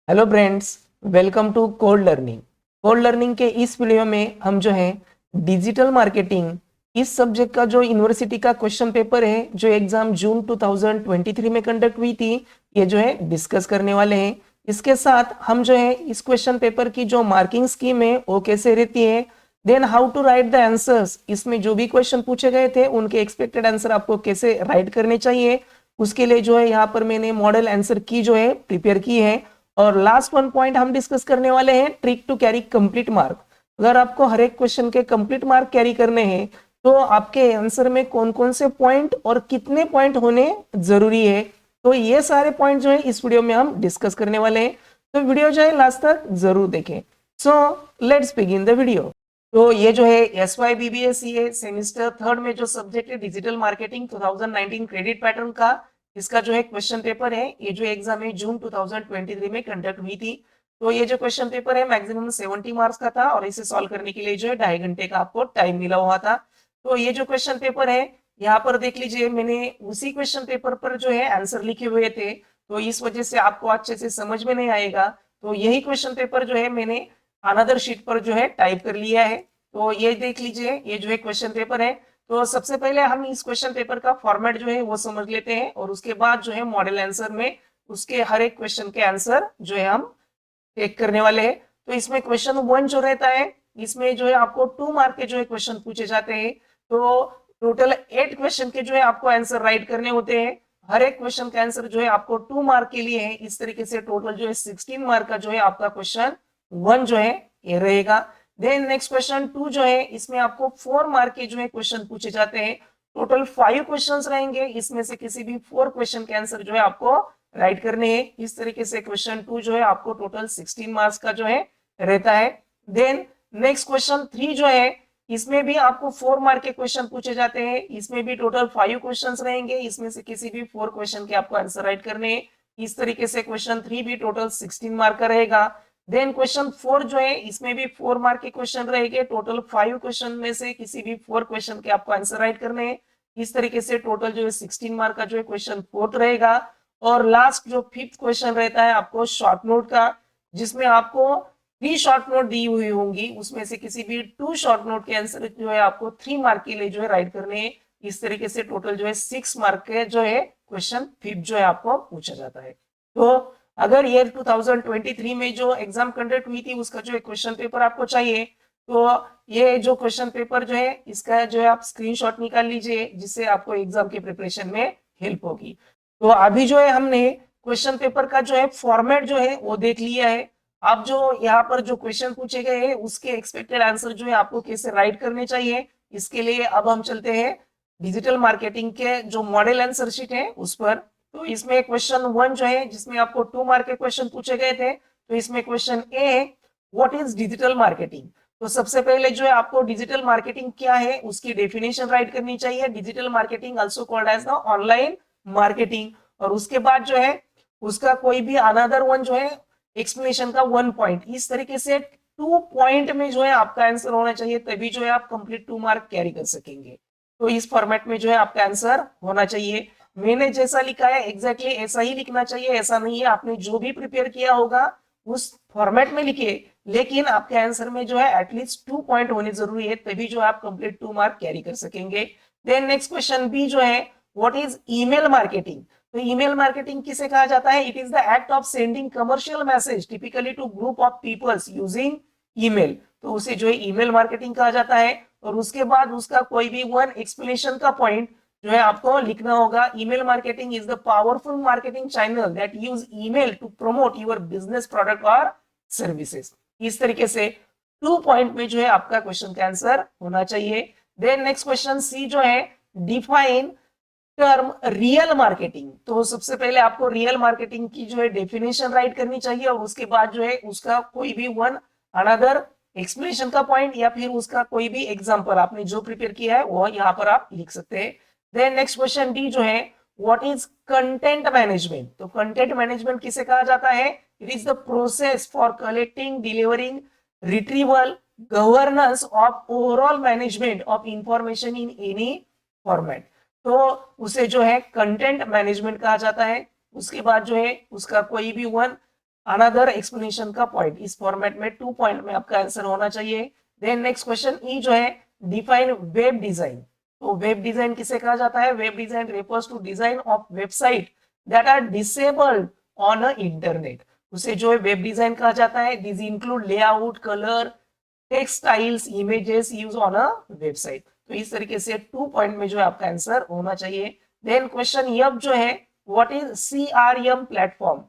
Hello friends, welcome to code learning. Code learning के इस video में हम जो है डिजिटल मार्केटिंग इस सब्जेक्ट का जो यूनिवर्सिटी का क्वेश्चन पेपर है जो एग्जाम जून 2023 में कंडक्ट हुई थी, ये जो है डिस्कस करने वाले हैं। इसके साथ हम जो है इस क्वेश्चन पेपर की जो मार्किंग स्कीम है वो कैसे रहती है, then how to write the answers, इसमें जो भी क्वेश्चन पूछे गए थे उनके एक्सपेक्टेड आंसर आपको कैसे राइट करने चाहिए, उसके लिए जो है यहाँ पर मैंने मॉडल आंसर की जो है प्रिपेयर की है। और लास्ट वन पॉइंट हम डिस्कस करने वाले हैं trick to carry complete mark. अगर आपको हर एक क्वेश्चन के कंप्लीट मार्क कैरी करने हैं तो आपके आंसर में कौन कौन से पॉइंट और कितने पॉइंट होने जरूरी है, तो ये सारे पॉइंट जो है इस वीडियो में हम डिस्कस करने वाले हैं। तो वीडियो जो है लास्ट तक जरूर देखें। So let's begin the video. तो ये जो है एस वाई बीबीएससीए सेमिस्टर थर्ड में जो सब्जेक्ट है डिजिटल मार्केटिंग 2019 क्रेडिट पैटर्न का, इसका जो है क्वेश्चन पेपर है। ये जो एग्जाम है जून 2023 में कंडक्ट हुई थी। तो ये जो क्वेश्चन पेपर है मैक्सिमम 70 मार्क्स का था और इसे सॉल्व करने के लिए जो है 2.5 घंटे का आपको टाइम मिला हुआ था। तो ये जो क्वेश्चन पेपर है यहाँ पर देख लीजिए, मैंने उसी क्वेश्चन पेपर पर जो है आंसर लिखे हुए थे, तो इस वजह से आपको अच्छे से समझ में नहीं आएगा। तो यही क्वेश्चन पेपर जो है मैंने अनदर शीट पर जो है टाइप कर लिया है। तो ये देख लीजिए, ये जो है क्वेश्चन पेपर है। तो सबसे पहले हम इस क्वेश्चन पेपर का फॉर्मेट जो है वो समझ लेते हैं और उसके बाद जो है मॉडल आंसर में उसके हर एक क्वेश्चन के आंसर जो है हम टेक करने वाले हैं। तो इसमें क्वेश्चन वन जो रहता है, इसमें जो है आपको 2 मार्क के जो है क्वेश्चन पूछे जाते हैं। तो टोटल 8 क्वेश्चन के जो है आपको आंसर राइट करने होते हैं। हर एक क्वेश्चन का आंसर जो है आपको 2 मार्क के लिए है। इस तरीके से टोटल जो है 16 मार्क का जो है आपका क्वेश्चन वन जो है ये रहेगा। देन नेक्स्ट क्वेश्चन टू जो है, इसमें आपको 4 मार्क के जो है क्वेश्चन पूछे जाते हैं। टोटल 5 क्वेश्चंस रहेंगे, इसमें से किसी भी 4 क्वेश्चन के आंसर जो है आपको राइट करने हैं। इस तरीके से क्वेश्चन टू जो है आपको टोटल 16 मार्क्स का जो है रहता है। देन नेक्स्ट क्वेश्चन थ्री जो है, इसमें भी आपको 4 मार्क के क्वेश्चन पूछे जाते हैं। इसमें भी टोटल 5 क्वेश्चंस रहेंगे, इसमें से किसी भी 4 क्वेश्चन के आपको आंसर राइट करने हैं। इस तरीके से क्वेश्चन थ्री भी टोटल 16 मार्क का रहेगा। देन क्वेश्चन फोर जो है, इसमें भी 4 मार्क के क्वेश्चन रहेंगे। टोटल 5 क्वेश्चन में से किसी भी 4 क्वेश्चन के आपको आंसर राइट करने हैं। इस तरीके से टोटल जो है 16 मार्क का जो है क्वेश्चन फोर्थ रहेगा। और लास्ट जो फिफ्थ क्वेश्चन रहता है आपको शॉर्ट नोट का, जिसमें आपको 3 शॉर्ट नोट दी हुई होंगी, उसमें से किसी भी 2 शॉर्ट नोट के आंसर जो है आपको 3 मार्क के लिए जो है राइट करने हैं। इस तरीके से टोटल जो है 6 मार्क के जो है क्वेश्चन फिफ्थ जो है आपको पूछा जाता है। तो अगर ईयर 2023 में जो एग्जाम कंडक्ट हुई थी उसका जो क्वेश्चन पेपर आपको चाहिए, तो ये जो क्वेश्चन पेपर जो है इसका जो है आप स्क्रीनशॉट निकाल लीजिए, जिससे आपको एग्जाम की प्रिपरेशन में हेल्प होगी। तो अभी जो है हमने क्वेश्चन पेपर का जो है फॉर्मेट जो है वो देख लिया है। अब जो यहाँ पर जो क्वेश्चन पूछे गए हैं उसके एक्सपेक्टेड आंसर जो है आपको कैसे राइट करने चाहिए, इसके लिए अब हम चलते हैं डिजिटल मार्केटिंग के जो मॉडल आंसर शीट है उस पर। तो इसमें क्वेश्चन वन जो है, जिसमें आपको 2 मार्क के क्वेश्चन पूछे गए थे, तो इसमें क्वेश्चन ए है, व्हाट इज डिजिटल मार्केटिंग। तो सबसे पहले जो है आपको डिजिटल मार्केटिंग क्या है उसकी डेफिनेशन राइट करनी चाहिए। Digital marketing also called as the online marketing. और उसके बाद जो है उसका कोई भी अनदर वन जो है एक्सप्लेनेशन का 1 पॉइंट, इस तरीके से 2 पॉइंट में जो है आपका आंसर होना चाहिए, तभी जो है आप कंप्लीट 2 मार्क कैरी कर सकेंगे। तो इस फॉर्मेट में जो है आपका आंसर होना चाहिए। मैंने जैसा लिखा है एग्जैक्टली ऐसा ही लिखना चाहिए, ऐसा नहीं है आपने जो भी प्रिपेयर किया होगा उस फॉर्मेट में लिखे, लेकिन आपके आंसर में जो है एटलीस्ट 2 पॉइंट होने जरूरी है, तभी जो आप कंप्लीट 2 मार्क कैरी कर सकेंगे। देन नेक्स्ट क्वेश्चन बी जो है, व्हाट इज ईमेल मार्केटिंग। तो ईमेल मार्केटिंग किसे कहा जाता है, it is the act of sending commercial message typically to group of peoples using email. तो उसे जो है ईमेल मार्केटिंग कहा जाता है। और उसके बाद उसका कोई भी वन एक्सप्लेनेशन का पॉइंट जो है आपको लिखना होगा। Email marketing is the powerful marketing channel that use email to promote your business product और सर्विसेज। इस तरीके से 2 पॉइंट में जो है आपका क्वेश्चन का आंसर होना चाहिए। देन नेक्स्ट क्वेश्चन सी जो है, डिफाइन टर्म रियल मार्केटिंग। तो सबसे पहले आपको रियल मार्केटिंग की जो है डेफिनेशन राइट करनी चाहिए और उसके बाद जो है उसका कोई भी वन अनदर एक्सप्लेनेशन का पॉइंट या फिर उसका कोई भी एग्जांपल आपने जो प्रिपेयर किया है वो यहाँ पर आप लिख सकते हैं। देन नेक्स्ट क्वेश्चन डी जो है, व्हाट इज कंटेंट मैनेजमेंट। तो कंटेंट मैनेजमेंट किसे कहा जाता है, it is the process for collecting, delivering, retrieval, governance of overall management of information in any format. तो उसे जो है कंटेंट मैनेजमेंट कहा जाता है। उसके बाद जो है उसका कोई भी वन अनदर एक्सप्लेनेशन का पॉइंट। इस फॉर्मेट में 2 पॉइंट में आपका आंसर होना चाहिए। देन नेक्स्ट क्वेश्चन ई जो है डिफाइन वेब डिजाइन। तो वेब डिजाइन किसे कहा जाता है? Web design refers to design of website that are disabled on a internet. उसे जो है वेब डिजाइन कहा जाता है। This include layout, colour, textiles, images use on a website. तो इस तरीके से 2 पॉइंट में जो है आपका आंसर होना चाहिए। देन क्वेश्चन यब जो है व्हाट इज सीआरएम प्लेटफॉर्म।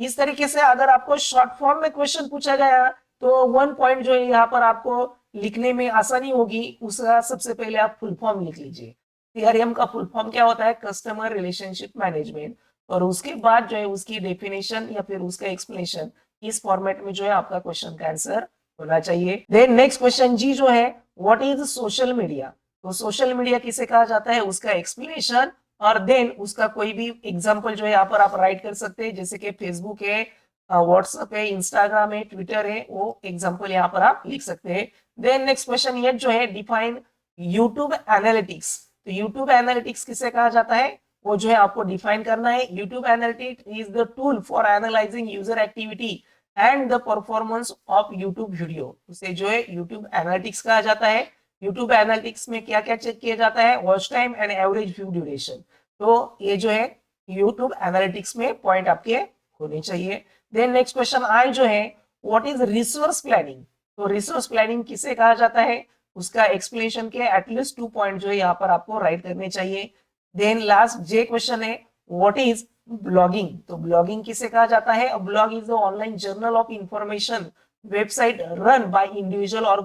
इस तरीके से अगर आपको शॉर्ट फॉर्म में क्वेश्चन पूछा गया तो 1 पॉइंट जो है यहाँ पर आपको लिखने में आसानी होगी। उसका सबसे पहले आप फुल फॉर्म लिख लीजिए। सीआरएम का फुल फॉर्म क्या होता है? Customer relationship management. और उसके बाद जो है उसकी डेफिनेशन या फिर उसका एक्सप्लेनेशन इस फॉर्मेट में जो है आपका क्वेश्चन का आंसर होना चाहिए। देन नेक्स्ट क्वेश्चन जी जो है व्हाट इज सोशल मीडिया। तो सोशल मीडिया किसे कहा जाता है उसका एक्सप्लेनेशन और देन उसका कोई भी एग्जांपल जो है यहाँ पर आप राइट कर सकते हैं, जैसे कि फेसबुक है, व्हाट्सएप है, इंस्टाग्राम है, ट्विटर है, वो एग्जांपल यहाँ पर आप लिख सकते हैं। देन नेक्स्ट क्वेश्चन ये जो है डिफाइन यूट्यूब एनालिटिक्स। तो यूट्यूब एनालिटिक्स किसे कहा जाता है वो जो है आपको डिफाइन करना है। YouTube analytics is the tool for analysing user activity and the performance of YouTube video. उसे जो है यूट्यूब एनालिटिक्स कहा जाता है। यूट्यूब एनालिटिक्स में क्या क्या चेक किया जाता है? Watch time and average view duration. तो ये जो है यूट्यूब एनालिटिक्स में पॉइंट आपके होने चाहिए। देन नेक्स्ट क्वेश्चन आई जो है व्हाट इज रिसोर्स प्लानिंग। तो रिसोर्स प्लानिंग किसे कहा जाता है उसका एक्सप्लेनेशन के एटलीस्ट 2 पॉइंट जो है यहाँ पर आपको राइट करने चाहिए। देन लास्ट जे क्वेश्चन है व्हाट इज ब्लॉगिंग। तो ब्लॉगिंग किसे कहा जाता है? Blog is the online journal of information website run by individual और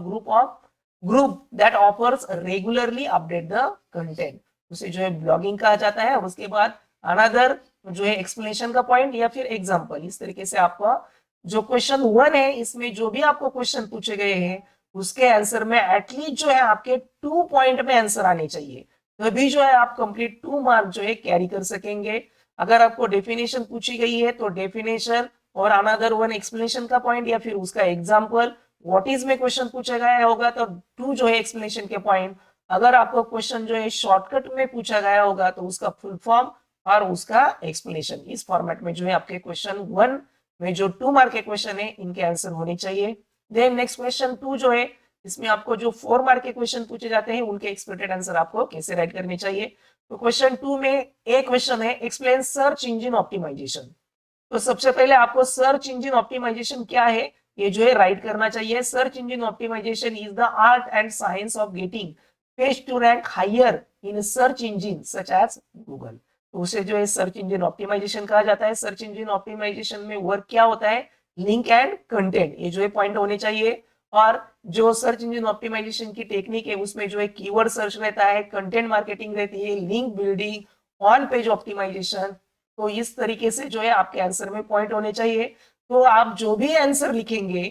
group that offers regularly update the content. उसे जो है ब्लॉगिंग कहा जाता है। और उसके बाद अनदर जो है एक्सप्लेनेशन का पॉइंट या फिर एग्जांपल। इस तरीके से आपका जो क्वेश्चन 1 है इसमें जो भी आपको क्वेश्चन पूछे गए हैं उसके आंसर में एटलीस्ट जो है आपके 2 पॉइंट में आंसर आने चाहिए, तभी जो है आप कंप्लीट 2 मार्क जो है कैरी कर सकेंगे। अगर आपको डेफिनेशन पूछी गई है तो डेफिनेशन और अनदर 1 एक्सप्लेनेशन का पॉइंट या फिर उसका एग्जांपल। व्हाट इज में क्वेश्चन पूछा गया होगा तो 2 जो है एक्सप्लेनेशन के पॉइंट। अगर आपको क्वेश्चन जो है शॉर्टकट में पूछा गया होगा तो उसका फुल फॉर्म और उसका एक्सप्लेनेशन। इस फॉर्मेट में जो है आपके क्वेश्चन 1 में जो 2 मार्क के क्वेश्चन है इनके आंसर होने चाहिए। देन नेक्स्ट क्वेश्चन 2 जो है इसमें आपको जो 4 मार्क के क्वेश्चन पूछे जाते हैं उनके एक्सपेक्टेड आंसर आपको कैसे राइट करने चाहिए। तो क्वेश्चन 2 में एक क्वेश्चन है एक्सप्लेन सर्च इंजन ऑप्टिमाइजेशन। तो सबसे पहले आपको सर्च इंजन ऑप्टिमाइजेशन क्या है ये जो है राइट करना चाहिए। Search engine optimisation is the art and science of getting page to rank higher in search engine such as Google. तो उसे जो है सर्च इंजन ऑप्टिमाइजेशन कहा जाता है। सर्च इंजन ऑप्टिमाइजेशन में वर्क क्या होता है? लिंक एंड कंटेंट, ये जो है पॉइंट होने चाहिए। और जो सर्च इंजन ऑप्टिमाइजेशन की टेक्निक है उसमें जो है कीवर्ड सर्च रहता है, कंटेंट मार्केटिंग रहती है, link building, on page optimisation. तो इस तरीके से जो है आपके आंसर में पॉइंट होने चाहिए। तो आप जो भी आंसर लिखेंगे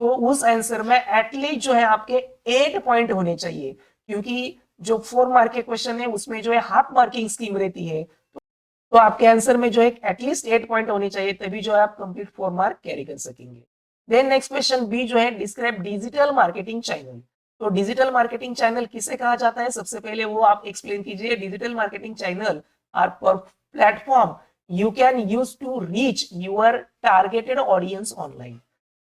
तो उस आंसर में एटलीस्ट जो है आपके 8 पॉइंट होने चाहिए, क्योंकि जो 4 मार्क के क्वेश्चन है उसमें जो है हाफ मार्किंग स्कीम रहती है। तो आपके आंसर में जो है एटलीस्ट 8 पॉइंट होने चाहिए, तभी जो है आप कंप्लीट 4 मार्क कैरी कर सकेंगे। देन नेक्स्ट क्वेश्चन बी जो है डिस्क्राइब डिजिटल मार्केटिंग चैनल। तो डिजिटल मार्केटिंग चैनल किसे कहा जाता है सबसे पहले वो आप एक्सप्लेन कीजिए। Digital marketing channel are platform you can use to reach your targeted audience online.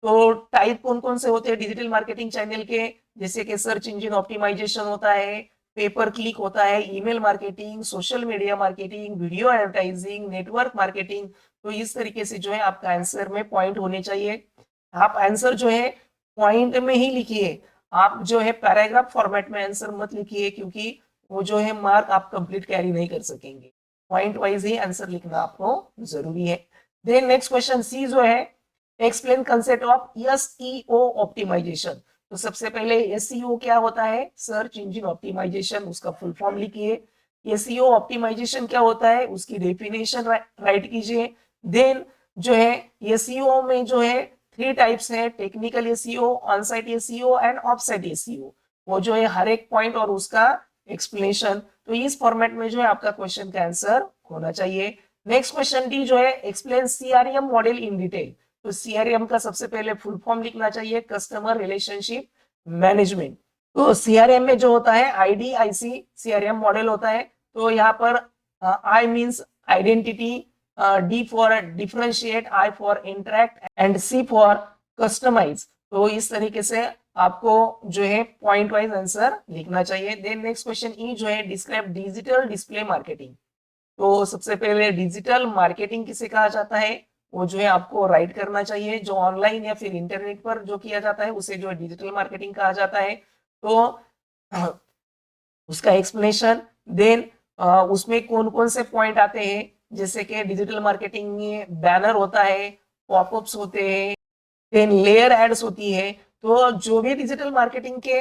तो टाइप कौन कौन से होते हैं डिजिटल मार्केटिंग चैनल के? जैसे कि सर्च इंजन ऑप्टिमाइजेशन होता है, पेपर क्लिक होता है, email marketing, social media marketing, video advertising, network marketing. तो इस तरीके से जो है आपका आंसर में पॉइंट होने चाहिए। आप आंसर जो है पॉइंट में ही लिखिए, आप जो है पैराग्राफ फॉर्मेट में आंसर मत लिखिए, क्योंकि वो जो है मार्क आप कंप्लीट कैरी नहीं कर सकेंगे। पॉइंट वाइज ही आंसर लिखना आपको जरूरी है। देन नेक्स्ट क्वेश्चन सी जो है explain concept of SEO optimisation. तो सबसे पहले एसईओ क्या होता है? सर्च इंजन ऑप्टिमाइजेशन, उसका फुल फॉर्म लिखिए। एसईओ ऑप्टिमाइजेशन क्या होता है उसकी डेफिनेशन राइट कीजिए। देन जो है एसईओ में जो है 3 टाइप्स है, technical SEO, onsite SEO and offsite SEO. वो जो है हर एक पॉइंट और उसका एक्सप्लेनेशन। तो इस फॉर्मेट में जो है आपका क्वेश्चन का आंसर होना चाहिए। नेक्स्ट क्वेश्चन डी जो है explain CRM model in detail. तो सीआरएम का सबसे पहले फुल फॉर्म लिखना चाहिए, कस्टमर रिलेशनशिप मैनेजमेंट। तो सीआरएम में जो होता है आईडीआईसी सीआरएम मॉडल होता है। तो यहाँ पर I means identity, D for differentiate, I for interact and C for customise. तो इस तरीके से आपको जो है पॉइंट वाइज आंसर लिखना चाहिए। देन नेक्स्ट क्वेश्चन ई जो है डिस्क्राइब डिजिटल डिस्प्ले मार्केटिंग। तो सबसे पहले डिजिटल मार्केटिंग किसे कहा जाता है, वो जो है आपको राइट करना चाहिए। जो ऑनलाइन या फिर इंटरनेट पर जो किया जाता है उसे जो है डिजिटल मार्केटिंग कहा जाता है। तो उसका एक्सप्लेनेशन, देन उसमें कौन कौन से पॉइंट आते हैं, जैसे कि डिजिटल मार्केटिंग में बैनर होता है, पॉपअप्स होते हैं, देन लेयर एड्स होती है। तो जो भी डिजिटल मार्केटिंग के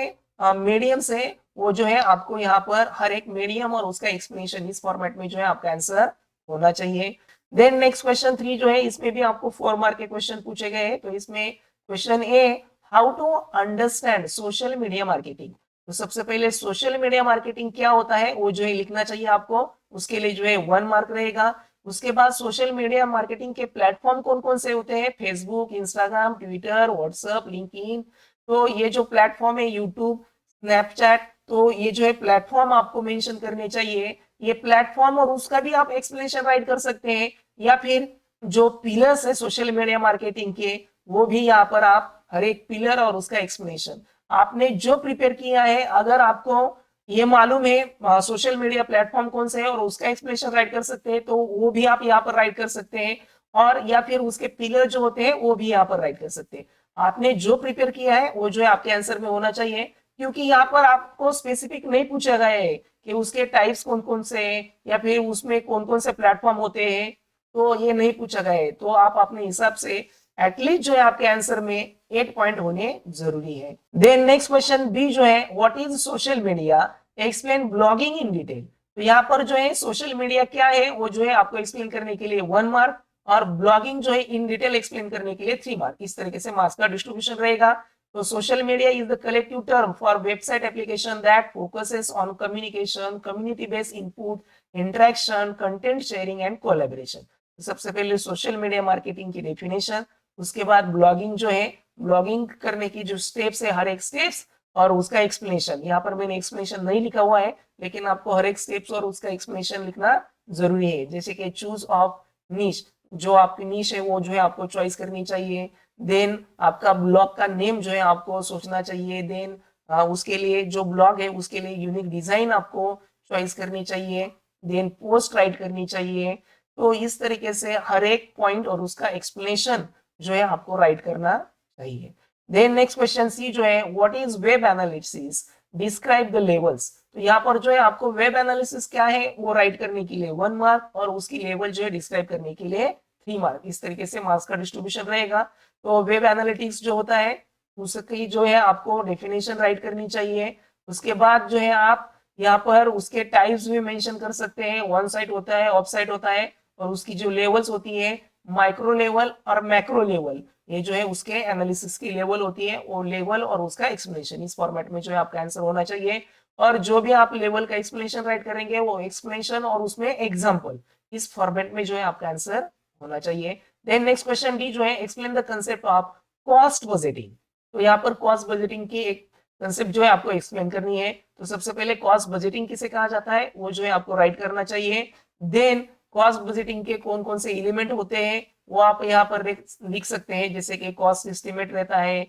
मीडियम्स है वो जो है आपको यहाँ पर हर एक मीडियम और उसका एक्सप्लेनेशन इस फॉर्मेट में जो है आपका आंसर होना चाहिए। देन नेक्स्ट क्वेश्चन 3 जो है इसमें भी आपको 4 मार्क के क्वेश्चन पूछे गए हैं। तो इसमें question a, how to understand social media marketing. तो सबसे पहले सोशल मीडिया मार्केटिंग क्या होता है वो जो है लिखना चाहिए आपको, उसके लिए जो है 1 मार्क रहेगा। उसके बाद सोशल मीडिया मार्केटिंग के प्लेटफॉर्म कौन कौन से होते हैं, Facebook, Instagram, Twitter, WhatsApp, LinkedIn. तो ये जो प्लेटफॉर्म है यूट्यूब, स्नैपचैट, तो ये जो है प्लेटफॉर्म आपको मेंशन करने चाहिए। ये प्लेटफॉर्म और उसका भी आप एक्सप्लेनेशन राइट कर सकते हैं, या फिर जो पिलर्स है सोशल मीडिया मार्केटिंग के वो भी यहाँ पर आप हर एक पिलर और उसका एक्सप्लेनेशन आपने जो प्रिपेयर किया है, अगर आपको ये मालूम है सोशल मीडिया प्लेटफॉर्म कौन से है और उसका एक्सप्लेनेशन राइट कर सकते हैं, तो वो भी आप यहाँ पर राइट कर सकते हैं। और या फिर उसके पिलर जो होते हैं वो भी यहाँ पर राइट कर सकते हैं। आपने जो प्रिपेयर किया है वो जो है आपके आंसर में होना चाहिए, क्योंकि यहाँ पर आपको स्पेसिफिक नहीं पूछा गया है कि उसके टाइप्स कौन कौन से हैं या फिर उसमें कौन कौन से प्लेटफॉर्म होते हैं। तो ये नहीं पूछा गया है, तो आप अपने हिसाब से एटलीस्ट जो है आपके आंसर में 8 पॉइंट होने जरूरी है। देन नेक्स्ट क्वेश्चन बी जो है, what is social media, explain blogging in detail. तो यहाँ पर जो है सोशल मीडिया क्या है वो जो है आपको एक्सप्लेन करने के लिए 1 मार्क, और ब्लॉगिंग जो है इन डिटेल एक्सप्लेन करने के लिए 3 मार्क। इस तरीके से मार्क्स का डिस्ट्रीब्यूशन रहेगा। तो social media is the collective term for website application that focuses on communication, community based input, interaction, content sharing and collaboration. सबसे पहले सोशल मीडिया मार्केटिंग की डेफिनेशन, उसके बाद ब्लॉगिंग जो है, ब्लॉगिंग करने की जो स्टेप्स है हर एक स्टेप्स और उसका एक्सप्लेनेशन। यहाँ पर मैंने एक्सप्लेनेशन नहीं लिखा हुआ है, लेकिन आपको हर एक स्टेप्स और उसका एक्सप्लेनेशन लिखना जरूरी है। जैसे कि चूज ऑफ नीश, जो आपकी नीश है वो जो है आपको चॉइस करनी चाहिए। देन आपका ब्लॉग का नेम जो है आपको सोचना चाहिए। देन उसके लिए जो ब्लॉग है उसके लिए यूनिक डिजाइन आपको चॉइस करनी चाहिए। देन पोस्ट राइट करनी चाहिए। तो इस तरीके से हर एक पॉइंट और उसका एक्सप्लेनेशन जो है आपको राइट करना चाहिए। देन नेक्स्ट क्वेश्चन सी जो है, what is web analysis, describe the levels. तो यहाँ पर जो है आपको वेब एनालिसिस क्या है वो राइट करने के लिए 1 मार्क और उसकी लेवल जो है डिस्क्राइब करने के लिए 3 मार्क। इस तरीके से मार्क्स का डिस्ट्रीब्यूशन रहेगा। तो वेब एनालिटिक्स जो होता है उसकी जो है आपको डेफिनेशन राइट करनी चाहिए। उसके बाद जो है आप यहाँ पर उसके टाइप्स भी मेंशन कर सकते हैं, वन साइट होता है, ऑफ साइट होता है, और उसकी जो लेवल्स होती है माइक्रो लेवल और मैक्रो लेवल, ये जो है उसके एनालिसिस की लेवल होती है। वो लेवल और उसका एक्सप्लेनेशन इस फॉर्मेट में जो है आपका आंसर होना चाहिए। और जो भी आप लेवल का एक्सप्लेनेशन राइट करेंगे वो एक्सप्लेनेशन और उसमें एग्जांपल इस फॉर्मेट में जो है आपका आंसर होना चाहिए। देन नेक्स्ट क्वेश्चन डी जो है, explain the concept of cost budgeting. तो यहाँ पर कॉस्ट बजटिंग की एक कंसेप्ट जो है आपको एक्सप्लेन करनी है। तो सबसे पहले कॉस्ट बजटिंग किसे कहा जाता है वो जो है आपको राइट करना चाहिए। देन कॉस्ट बजटिंग के कौन कौन से एलिमेंट होते हैं वो आप यहाँ पर लिख सकते हैं। जैसे कि कॉस्ट एस्टिमेट रहता है,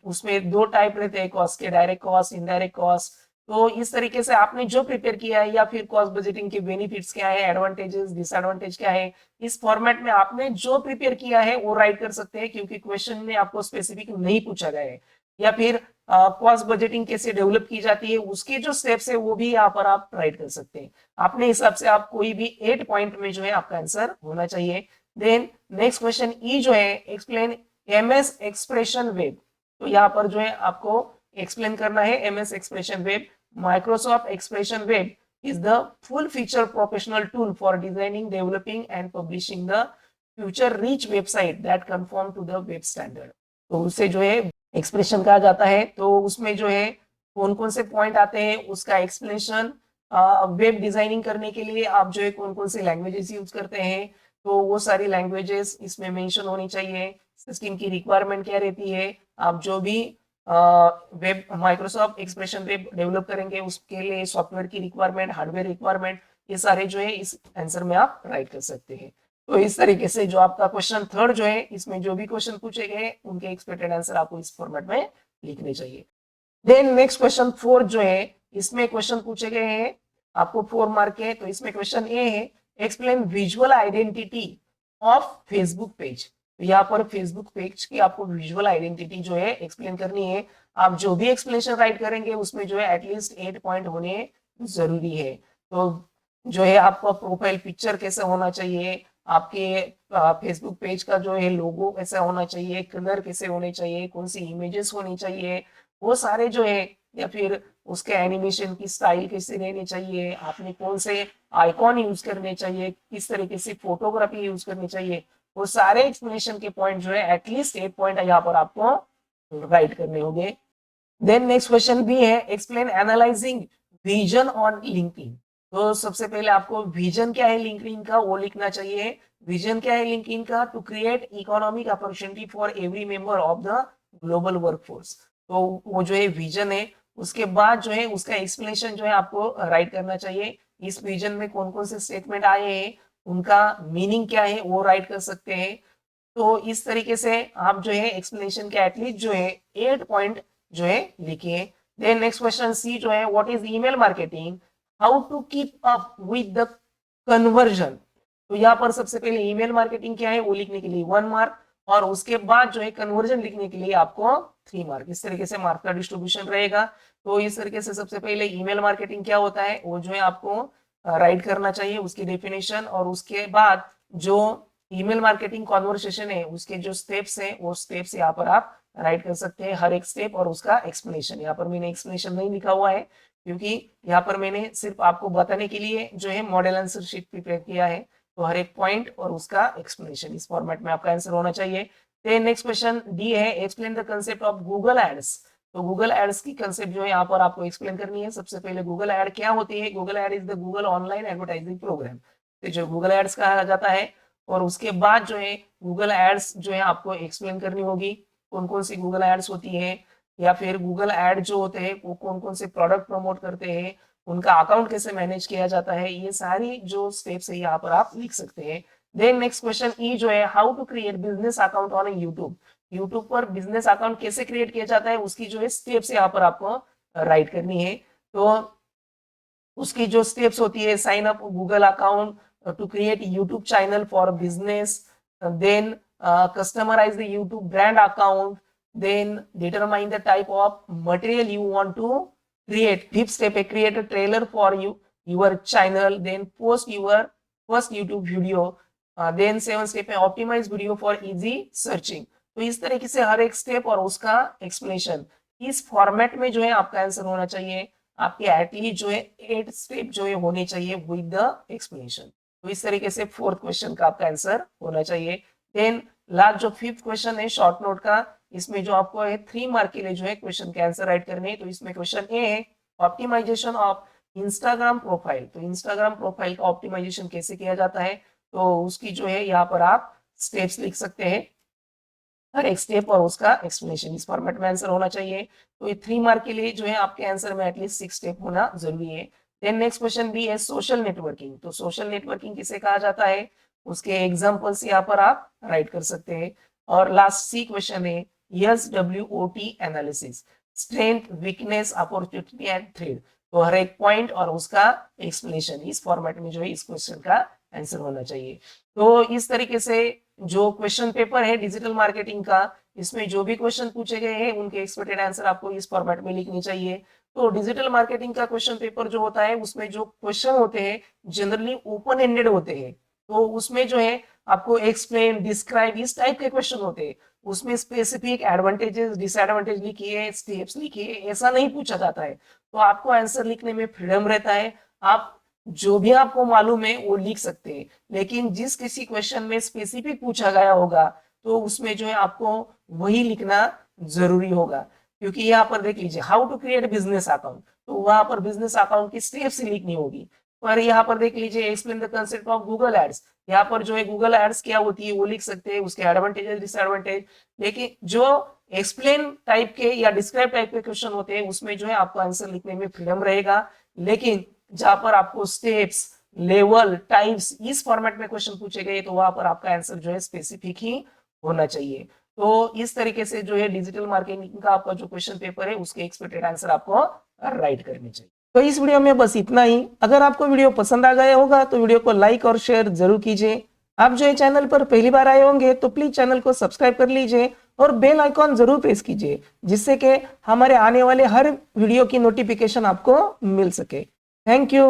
उसमें 2 टाइप रहते हैं कॉस्ट के, डायरेक्ट कॉस्ट, इनडायरेक्ट कॉस्ट। तो इस तरीके से आपने जो प्रिपेयर किया है या फिर कॉस्ट बजटिंग के बेनिफिट्स क्या है, एडवांटेजेस, डिसएडवांटेज क्या है, इस फॉर्मेट में आपने जो प्रिपेयर किया है वो राइट कर सकते हैं, क्योंकि क्वेश्चन में आपको स्पेसिफिक नहीं पूछा गया है। या फिर कॉस्ट बजटिंग कैसे डेवलप की जाती है उसके जो स्टेप्स है वो भी यहाँ पर आप राइट कर सकते हैं। अपने हिसाब से आप कोई भी 8 पॉइंट में जो है आपका आंसर होना चाहिए। देन नेक्स्ट क्वेश्चन ई जो है, एक्सप्लेन एमएस एक्सप्रेशन वेब। तो यहाँ पर जो है आपको एक्सप्लेन करना है MS expression web. Microsoft expression web is the full feature professional tool for designing, developing and publishing the future rich website that conform to the web standard। तो उसे जो है एक्सप्रेशन कहा जाता है। तो उसमें जो है कौन कौन से पॉइंट आते हैं उसका एक्सप्लेनेशन। वेब डिजाइनिंग करने के लिए आप जो है कौन कौन से लैंग्वेजेस यूज करते हैं, तो वो सारी लैंग्वेजेस इसमें मेंशन होनी चाहिए। सिस्टम की रिक्वायरमेंट क्या रहती है, आप जो भी web Microsoft expression web develop करेंगे उसके लिए सॉफ्टवेयर की रिक्वायरमेंट, हार्डवेयर रिक्वायरमेंट, ये सारे जो है इस आंसर में आप राइट कर सकते हैं। तो इस तरीके से जो आपका क्वेश्चन थर्ड जो है, इसमें जो भी क्वेश्चन पूछे गए उनके एक्सपेक्टेड आंसर आपको इस फॉर्मेट में लिखने चाहिए। देन नेक्स्ट क्वेश्चन 4 जो है, इसमें क्वेश्चन पूछे गए हैं आपको 4 मार्क के। तो इसमें क्वेश्चन ए है, explain visual identity of Facebook page. तो यहाँ पर फेसबुक पेज की आपको विजुअल आइडेंटिटी जो है एक्सप्लेन करनी है। आप जो भी एक्सप्लेनेशन राइट करेंगे उसमें जो है एटलीस्ट 8 पॉइंट होने जरूरी है। तो जो है आपका प्रोफाइल पिक्चर कैसे होना चाहिए, आपके फेसबुक पेज का जो है लोगो कैसा होना चाहिए, कलर कैसे होने चाहिए, कौन सी इमेजेस होनी चाहिए, वो सारे जो है, या फिर उसके एनिमेशन की स्टाइल कैसे रहनी चाहिए, आपने कौन से आइकॉन यूज करने चाहिए, किस तरीके से फोटोग्राफी यूज करनी चाहिए, वो सारे एक्सप्लेनेशन के पॉइंट जो है एटलीस्ट 8 पॉइंट यहाँ पर आपको राइट करने होंगे। देन नेक्स्ट क्वेश्चन भी है, explain analysing vision on LinkedIn. तो सबसे पहले आपको विजन क्या है लिंक्डइन का वो लिखना चाहिए। विजन क्या है लिंक्डइन का? To create economic opportunity for every member of the global workforce. तो वो जो है विजन है, उसके बाद जो है उसका एक्सप्लेनेशन जो है आपको राइट करना चाहिए। इस विजन में कौन कौन से स्टेटमेंट आए हैं, उनका मीनिंग क्या है वो राइट कर सकते हैं। तो इस तरीके से आप जो है एक्सप्लेनेशन के एटलीस्ट जो है 8 पॉइंट जो है लिखिए। देन नेक्स्ट क्वेश्चन सी जो है, what is email marketing, how to keep up with the conversion. तो यहाँ पर सबसे पहले ईमेल मार्केटिंग क्या है वो लिखने के लिए 1 मार्क, और उसके बाद जो है कन्वर्जन लिखने के लिए आपको 3 मार्क। इस तरीके से मार्क का डिस्ट्रीब्यूशन रहेगा। तो इस तरीके से सबसे पहले ईमेल मार्केटिंग क्या होता है वो जो है आपको राइट करना चाहिए, उसकी डेफिनेशन, और उसके बाद जो ईमेल मार्केटिंग कॉन्वर्सेशन है उसके जो स्टेप्स हैं वो स्टेप्स यहाँ पर आप राइट कर सकते हैं, हर एक स्टेप और उसका एक्सप्लेनेशन। यहाँ पर मैंने एक्सप्लेनेशन नहीं लिखा हुआ है क्योंकि यहाँ पर मैंने सिर्फ आपको बताने के लिए जो है मॉडल आंसर शीट प्रिपेयर किया है। तो हर एक पॉइंट और उसका एक्सप्लेनेशन इस फॉर्मेट में आपका आंसर होना चाहिए। नेक्स्ट क्वेश्चन डी है, explain the concept of Google ads. तो गूगल एड्स की कंसेप्ट जो है यहाँ पर आपको एक्सप्लेन करनी है। सबसे पहले गूगल एड क्या होती है? Google ad is the Google online advertising program, जो गूगल एड्स कहा जाता है। और उसके बाद जो है गूगल एड्स जो है आपको एक्सप्लेन करनी होगी, कौन कौन सी गूगल एड्स होती है, या फिर गूगल एड जो होते हैं वो कौन कौन से प्रोडक्ट प्रमोट करते हैं, उनका अकाउंट कैसे मैनेज किया जाता है। ये सारी जो स्टेप्स है यहाँ पर आप लिख सकते हैं। देन नेक्स्ट क्वेश्चन ई जो है, how to create business account on YouTube. YouTube पर बिजनेस अकाउंट कैसे क्रिएट किया जाता है उसकी जो है स्टेप्स यहाँ पर आपको राइट करनी है। तो उसकी जो स्टेप्स होती है, sign up Google account, to create YouTube channel for business, then customize the YouTube brand account, then determine the type of material you want to create. Fifth step, create a trailer for your channel, then post your first YouTube video. Then 7th step है optimize video for easy searching. तो इस तरीके से हर एक step और उसका explanation इस format में जो है आपका आंसर होना चाहिए। आपके एटलीस्ट जो है 8 स्टेप जो है होने चाहिए विद द एक्सप्लेनेशन। तो इस तरीके से 4th क्वेश्चन का आपका आंसर होना चाहिए। देन लास्ट जो 5th क्वेश्चन है शॉर्ट नोट का, इसमें जो आपको है 3 मार्क के लिए जो है क्वेश्चन के आंसर राइट करने हैं। तो इसमें क्वेश्चन ए है, ऑप्टिमाइजेशन ऑफ इंस्टाग्राम प्रोफाइल। तो इंस्टाग्राम प्रोफाइल का ऑप्टिमाइजेशन कैसे किया जाता है, तो उसकी जो है यहाँ पर आप स्टेप्स लिख सकते हैं, हर एक स्टेप और उसका एक्सप्लेनेशन इस फॉर्मेट में आंसर होना चाहिए। तो ये 3 मार्क के लिए जो है आपके आंसर में एटलीस्ट 6 स्टेप होना जरूरी है। देन नेक्स्ट क्वेश्चन भी है सोशल नेटवर्किंग। तो सोशल नेटवर्किंग किसे कहा जाता है उसके एग्जांपल्स यहाँ पर आप राइट कर सकते हैं। और लास्ट सी क्वेश्चन है SWOT analysis, strength weakness opportunity and thread. तो हर एक पॉइंट और उसका एक्सप्लेनेशन इस फॉर्मेट में जो है इस क्वेश्चन का आंसर होना चाहिए। तो इस तरीके से जो क्वेश्चन पेपर है डिजिटल मार्केटिंग का, इसमें जो भी क्वेश्चन पूछे गए हैं उनके एक्सपेक्टेड आंसर आपको इस फॉर्मेट में लिखनी चाहिए। तो डिजिटल मार्केटिंग का क्वेश्चन पेपर जो होता है उसमें जो क्वेश्चन होते हैं जनरली ओपन एंडेड होते हैं। तो उसमें जो है आपको एक्सप्लेन, डिस्क्राइब इस टाइप के क्वेश्चन होते हैं। उसमें स्पेसिफिक एडवांटेजेस डिसएडवांटेज लिखिए, स्टेप्स लिखिए, ऐसा नहीं पूछा जाता है। तो आपको आंसर लिखने में फ्रीडम रहता है, आप जो भी आपको मालूम है वो लिख सकते हैं। लेकिन जिस किसी क्वेश्चन में स्पेसिफिक पूछा गया होगा तो उसमें जो है आपको वही लिखना जरूरी होगा। क्योंकि यहाँ पर देख लीजिए how to create business account, तो वहां पर बिजनेस अकाउंट की स्टेप्स लिखनी होगी। पर यहाँ पर देख लीजिए explain the concept of Google ads, यहाँ पर जो है गूगल एड्स क्या होती है वो लिख सकते हैं, उसके एडवांटेजेस डिसएडवांटेज। लेकिन जो एक्सप्लेन टाइप के या डिस्क्राइब टाइप के क्वेश्चन होते हैं उसमें जो है आपको आंसर लिखने में फ्रीडम रहेगा। लेकिन जहां पर आपको स्टेप्स लेवल, टाइप्स, इस फॉर्मेट में क्वेश्चन पूछे गए तो वहां पर आपका आंसर जो है स्पेसिफिक ही होना चाहिए। तो इस तरीके से जो है डिजिटल मार्केटिंग का आपका जो क्वेश्चन पेपर है उसके एक्सपेक्टेड आंसर आपको राइट करने चाहिए। तो इस वीडियो में बस इतना ही। अगर आपको वीडियो पसंद आ गया होगा तो वीडियो को लाइक और शेयर जरूर कीजिए। आप जो है चैनल पर पहली बार आए होंगे तो प्लीज चैनल को सब्सक्राइब कर लीजिए और बेल आइकॉन जरूर प्रेस कीजिए, जिससे कि हमारे आने वाले हर वीडियो की नोटिफिकेशन आपको मिल सके। Thank you.